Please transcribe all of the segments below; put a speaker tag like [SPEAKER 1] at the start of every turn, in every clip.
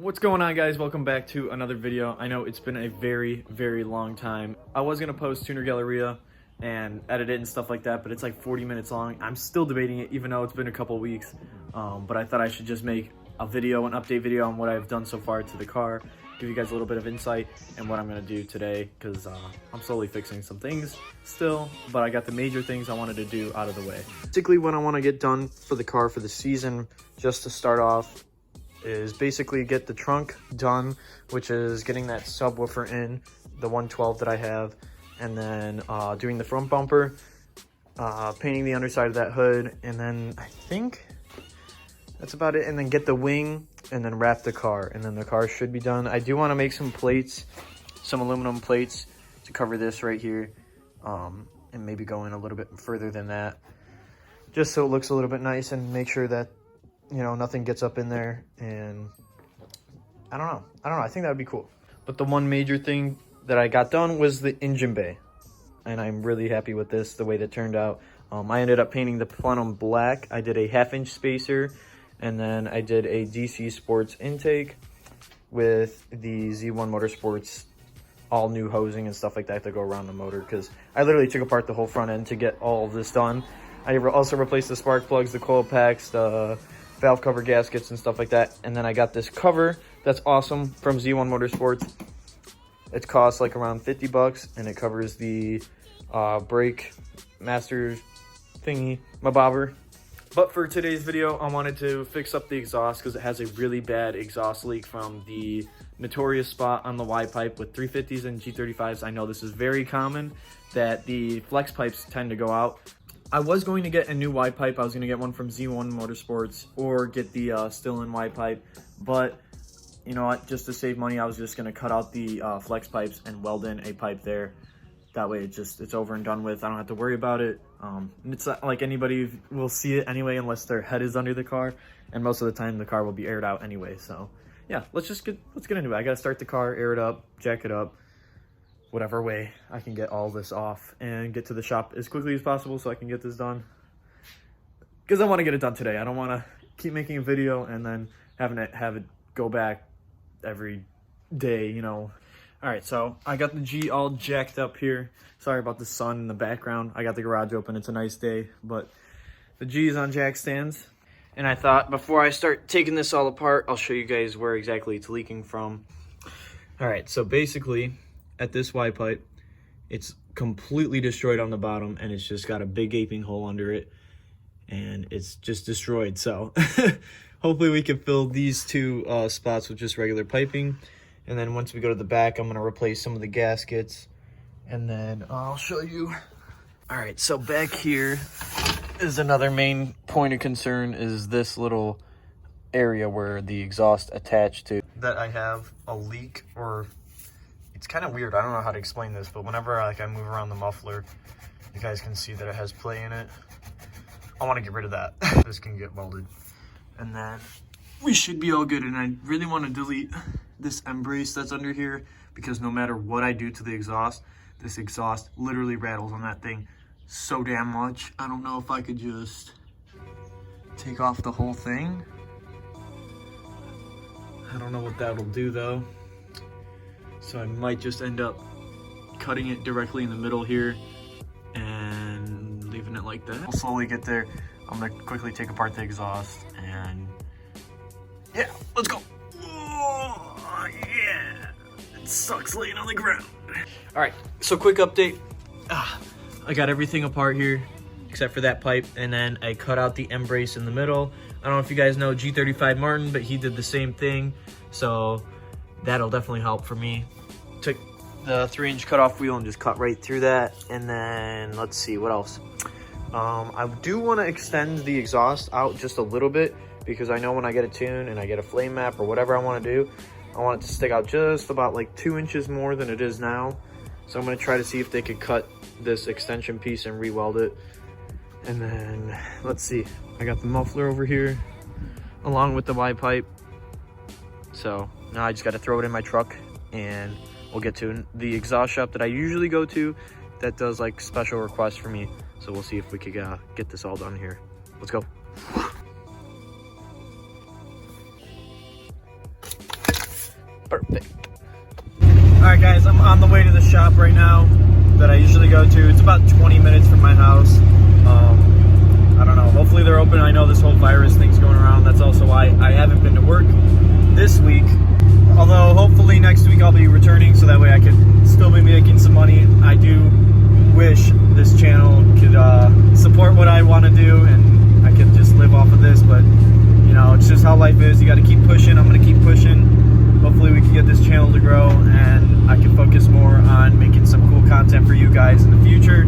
[SPEAKER 1] What's going on, guys? Welcome back to another video. I know it's been a very long time. I was gonna post Tuner Galleria and edit it and stuff like that, but it's like 40 minutes long. I'm still debating it, even though it's been a couple weeks. But I thought I should just make a video, an update video on what I've done so far to the car, give you guys a little bit of insight and what I'm gonna do today, because I'm slowly fixing some things still, but I got the major things I wanted to do out of the way. Basically, what I want to get done for the car for the season, just to start off, is basically get the trunk done, which is getting that subwoofer in, the 112 that I have, and then doing the front bumper, painting the underside of that hood, and then I think that's about it. And then get the wing and then wrap the car, and then the car should be done. I do want to make some plates, some aluminum plates to cover this right here, and maybe go in a little bit further than that, just so it looks a little bit nice, and make sure that, you know, nothing gets up in there. And I don't know, I think that would be cool. But the one major thing that I got done was the engine bay, and I'm really happy with this, the way that turned out. I ended up painting the plenum black. I did a 1/2-inch spacer, and then I did a DC Sports intake with the Z1 Motorsports all new hosing and stuff like that to go around the motor, because I literally took apart the whole front end to get all of this done. I also replaced the spark plugs, the coil packs, the valve cover gaskets and stuff like that. And then I got this cover that's awesome from Z1 Motorsports. It costs like around 50 bucks, and it covers the brake master thingy, my bobber. But for today's video, I wanted to fix up the exhaust because it has a really bad exhaust leak from the notorious spot on the Y pipe with 350s and G35s. I know this is very common, that the flex pipes tend to go out. I was going to get a new Y pipe. I was going to get one from Z1 Motorsports or get the still in Y pipe, but you know what, just to save money, I was just going to cut out the flex pipes and weld in a pipe there. That way it's over and done with. I don't have to worry about it. It's not like anybody will see it anyway unless their head is under the car, and most of the time the car will be aired out anyway. So yeah, let's get into it. I got to start the car, air it up, jack it up, whatever way I can get all this off and get to the shop as quickly as possible so I can get this done, because I want to get it done today. I don't want to keep making a video and then have it go back every day, you know. All right, so I got the G all jacked up here. Sorry about the sun in the background. I got the garage open. It's a nice day, but the G is on jack stands. And I thought before I start taking this all apart, I'll show you guys where exactly it's leaking from. All right, so basically at this Y pipe, it's completely destroyed on the bottom, and it's just got a big gaping hole under it, and it's just destroyed. So hopefully we can fill these two spots with just regular piping. And then once we go to the back, I'm going to replace some of the gaskets, and then I'll show you. All right, so back here is another main point of concern, is this little area where the exhaust attached to. That I have a leak, or it's kind of weird. I don't know how to explain this, but whenever I move around the muffler, you guys can see that it has play in it. I want to get rid of that. This can get welded. And then we should be all good. And I really want to delete this M brace that's under here, because no matter what I do to the exhaust, this exhaust literally rattles on that thing so damn much. I don't know if I could just take off the whole thing. I don't know what that'll do though. So I might just end up cutting it directly in the middle here and leaving it like that. I'll slowly get there. I'm gonna quickly take apart the exhaust, and yeah, let's go. Oh, yeah, it sucks laying on the ground. All right, so quick update. I got everything apart here except for that pipe, and then I cut out the M brace in the middle. I don't know if you guys know G35 Martin, but he did the same thing, so that'll definitely help for me. Took the 3-inch cutoff wheel and just cut right through that. And then let's see what else. I do want to extend the exhaust out just a little bit, because I know when I get a tune and I get a flame map or whatever I want to do, I want it to stick out just about like 2 inches more than it is now. So I'm going to try to see if they could cut this extension piece and re-weld it. And then let's see, I got the muffler over here along with the Y pipe. So now I just got to throw it in my truck, and we'll get to the exhaust shop that I usually go to that does like special requests for me. So we'll see if we could get this all done here. Let's go. Perfect. Alright guys, I'm on the way to the shop right now that I usually go to. It's about 20 minutes from my house. I don't know, hopefully they're open. I know this whole virus thing's going around. That's also why I haven't been to work this week. Although hopefully next week I'll be returning so that way I can still be making some money. I do wish this channel could support what I want to do and I could just live off of this, but you know, it's just how life is. You got to keep pushing. I'm going to keep pushing. Hopefully we can get this channel to grow and I can focus more on making some cool content for you guys in the future.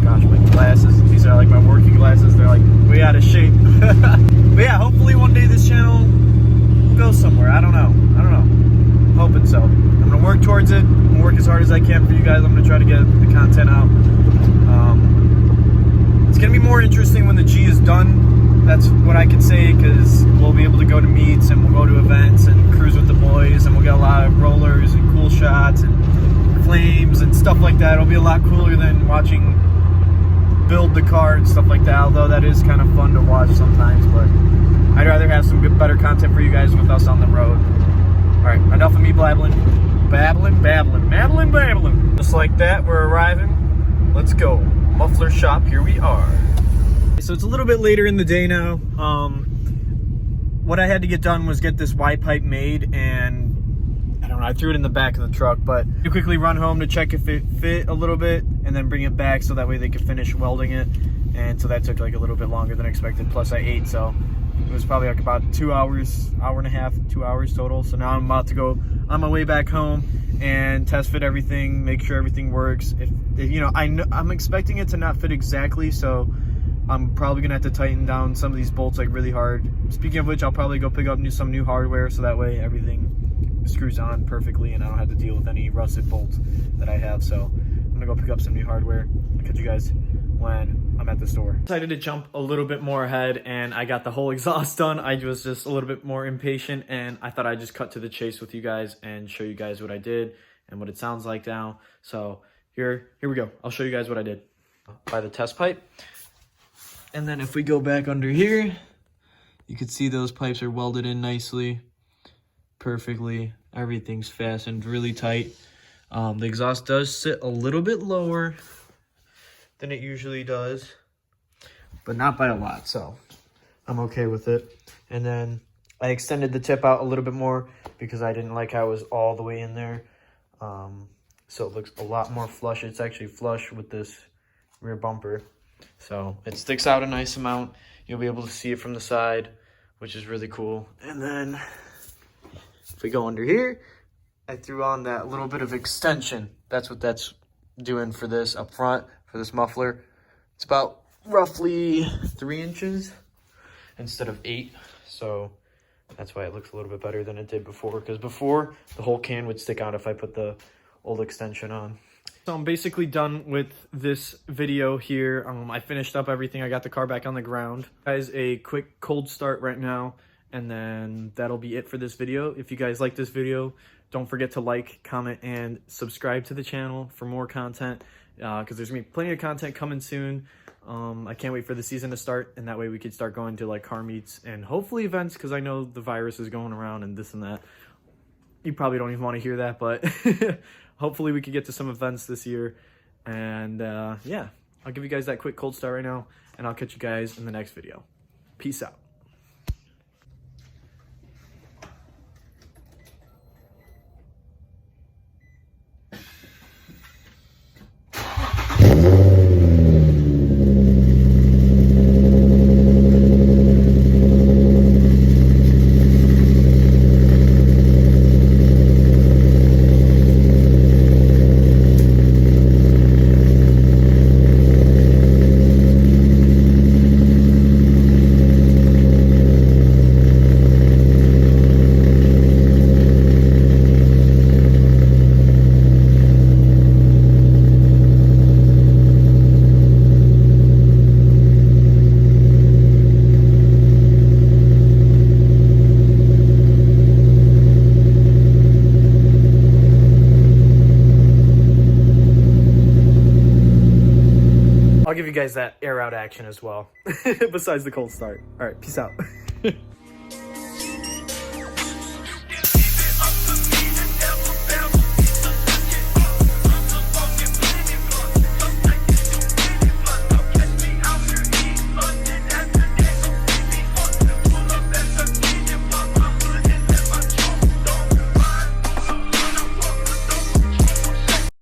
[SPEAKER 1] Gosh, my glasses, these are like my working glasses. They're like way out of shape. But yeah, hopefully one day this channel will go somewhere. I don't know. I'm hoping so. I'm going to work towards it. I'm going to work as hard as I can for you guys. I'm going to try to get the content out. It's going to be more interesting when the G is done. That's what I can say, because we'll be able to go to meets and we'll go to events and cruise with the boys, and we'll get a lot of rollers and cool shots and flames and stuff like that. It'll be a lot cooler than watching build the car and stuff like that, although that is kind of fun to watch sometimes. But I'd rather have some good, better content for you guys with us on the road. Alright, enough of me babbling. Just like that, we're arriving. Let's go. Muffler Shop, here we are. So it's a little bit later in the day now. What I had to get done was get this Y pipe made, and I don't know, I threw it in the back of the truck, but you quickly run home to check if it fit a little bit and then bring it back so that way they could finish welding it. And so that took like a little bit longer than expected, plus I ate, so it was probably like about 2 hours, hour and a half, 2 hours total. So now I'm about to go on my way back home and test fit everything, make sure everything works. If you know, I'm expecting it to not fit exactly, so I'm probably gonna have to tighten down some of these bolts like really hard. Speaking of which, I'll probably go pick up some new hardware so that way everything screws on perfectly and I don't have to deal with any rusted bolts that I have. So I'm gonna go pick up some new hardware. I'll catch you guys when I'm at the store. Decided to jump a little bit more ahead and I got the whole exhaust done. I was just a little bit more impatient and I thought I'd just cut to the chase with you guys and show you guys what I did and what it sounds like now. So here we go. I'll show you guys what I did. By the test pipe. And then if we go back under here, you can see those pipes are welded in nicely, perfectly. Everything's fastened really tight. The exhaust does sit a little bit lower than it usually does, but not by a lot, so I'm okay with it. And then I extended the tip out a little bit more because I didn't like how it was all the way in there. So it looks a lot more flush. It's actually flush with this rear bumper. So it sticks out a nice amount. You'll be able to see it from the side, which is really cool. And then if we go under here, I threw on that little bit of extension. That's what that's doing for this up front, for this muffler. It's about roughly 3 inches instead of 8. So that's why it looks a little bit better than it did before, because before the whole can would stick out if I put the old extension on. So I'm basically done with this video here. I finished up everything. I got the car back on the ground. Guys, a quick cold start right now, and then that'll be it for this video. If you guys like this video, don't forget to like, comment, and subscribe to the channel for more content, because there's gonna be plenty of content coming soon. I can't wait for the season to start, and that way we could start going to like car meets and hopefully events, because I know the virus is going around and this and that. You probably don't even want to hear that, but hopefully we could get to some events this year. And yeah, I'll give you guys that quick cold start right now, and I'll catch you guys in the next video. Peace out. I'll give you guys that air out action as well, besides the cold start. All right, peace out.